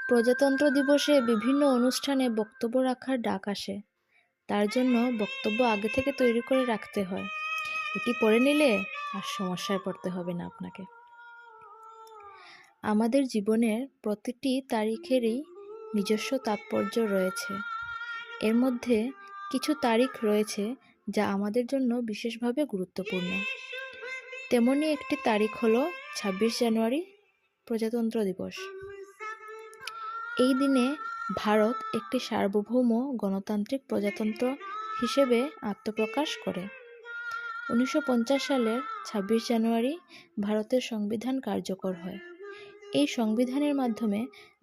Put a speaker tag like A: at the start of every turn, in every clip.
A: প্রজাতন্ত্র দিবসে বিভিন্ন অনুষ্ঠানে বক্তব্য রাখার ডাক আসে। তার জন্য বক্তব্য আগে থেকে তৈরি করে রাখতে হয়। এটি পড়ে নিলে আর সমস্যায় পড়তে হবে না আপনাকে। আমাদের জীবনের প্রতিটি তারিখেরই নিজস্ব তাৎপর্য রয়েছে। এর মধ্যে কিছু তারিখ রয়েছে যা আমাদের জন্য বিশেষভাবে গুরুত্বপূর্ণ। তেমনই একটি তারিখ হলো ২৬ জানুয়ারি, প্রজাতন্ত্র দিবস। এই দিনে ভারত একটি সার্বভৌম গণতান্ত্রিক প্রজাতন্ত্র হিসেবে আত্মপ্রকাশ করে। ১৯৫০ সালের ২৬ জানুয়ারি ভারতের সংবিধান কার্যকর হয়। এই সংবিধানের মাধ্যমে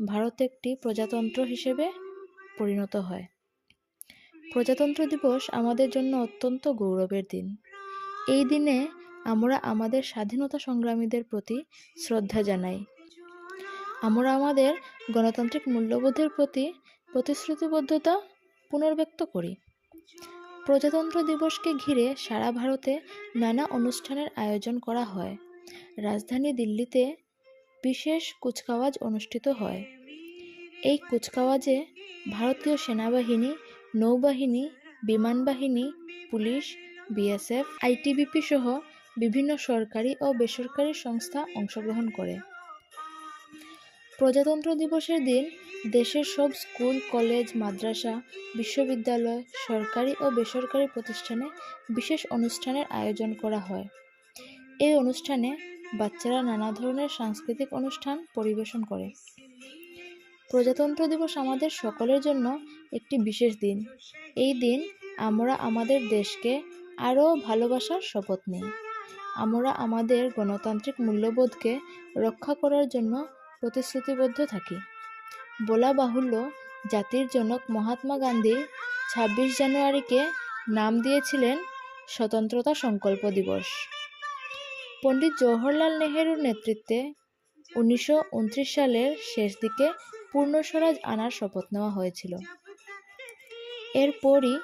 A: ভারত একটি প্রজাতন্ত্র হিসেবে পরিণত হয়। প্রজাতন্ত্র দিবস আমাদের জন্য অত্যন্ত গৌরবের দিন। এই দিনে আমরা আমাদের স্বাধীনতা সংগ্রামীদের প্রতি শ্রদ্ধা জানাই। আমরা আমাদের গণতান্ত্রিক মূল্যবোধের প্রতি প্রতিশ্রুতিবদ্ধতা পুনর্ব্যক্ত করি। প্রজাতন্ত্র দিবসকে ঘিরে সারা ভারতে নানা অনুষ্ঠানের আয়োজন করা হয়। রাজধানী দিল্লিতে বিশেষ কুচকাওয়াজ অনুষ্ঠিত হয়। এই কুচকাওয়াজে ভারতীয় সেনাবাহিনী, নৌবাহিনী, বিমান বাহিনী, পুলিশ, বিএসএফ, আইটিবিপি সহ বিভিন্ন সরকারি ও বেসরকারি সংস্থা অংশগ্রহণ করে। প্রজাতন্ত্র দিবসের দিন দেশের সব স্কুল, কলেজ, মাদ্রাসা, বিশ্ববিদ্যালয়, সরকারি ও বেসরকারি প্রতিষ্ঠানে বিশেষ অনুষ্ঠানের আয়োজন করা হয়। এই অনুষ্ঠানে বাচ্চারা নানা ধরনের সাংস্কৃতিক অনুষ্ঠান পরিবেশন করে। প্রজাতন্ত্র দিবস আমাদের সকলের জন্য একটি বিশেষ দিন। এই দিন আমরা আমাদের দেশকে আরও ভালোবাসার শপথ নিই। আমরা আমাদের গণতান্ত্রিক মূল্যবোধকে রক্ষা করার জন্য প্রতিশ্রুতিবদ্ধ থাকি। বলা বাহুল্য, জাতির জনক মহাত্মা গান্ধী ২৬ জানুয়ারিকে নাম দিয়েছিলেন স্বতন্ত্রতা সংকল্প দিবস। পণ্ডিত জওহরলাল নেহেরুর নেতৃত্বে ১৯২৯ সালের শেষ দিকে পূর্ণ স্বরাজ আনার শপথ নেওয়া হয়েছিল। এরপরই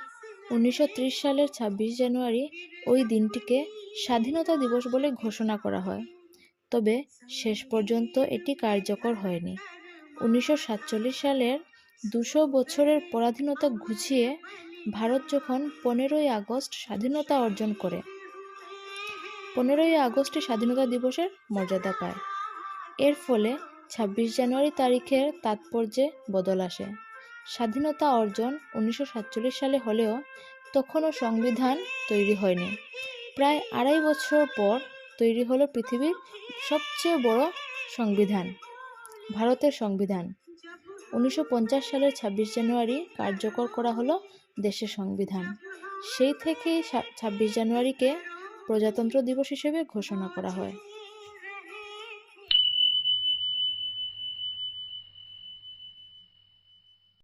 A: ১৯৩০ সালের ২৬ জানুয়ারি ওই দিনটিকে স্বাধীনতা দিবস বলে ঘোষণা করা হয়। তবে শেষ পর্যন্ত এটি কার্যকর হয়নি। ১৯৪৭ সালের ২০০ বছরের পরাধীনতা ঘুচিয়ে ভারত যখন ১৫ই আগস্ট স্বাধীনতা অর্জন করে, ১৫ই আগস্টে স্বাধীনতা দিবসের মর্যাদা পায়। এর ফলে ২৬ জানুয়ারি তারিখের তাৎপর্যে বদল আসে। স্বাধীনতা অর্জন ১৯৪৭ সালে হলেও তখনও সংবিধান তৈরি হয়নি। প্রায় ২.৫ বছর পর তৈরি হলো পৃথিবীর সবচেয়ে বড় সংবিধান, ভারতের সংবিধান। ১৯৫০ সালের ২৬ জানুয়ারি কার্যকর করা হলো দেশের সংবিধান। সেই থেকেই ২৬ জানুয়ারিকে প্রজাতন্ত্র দিবস হিসেবে ঘোষণা করা হয়।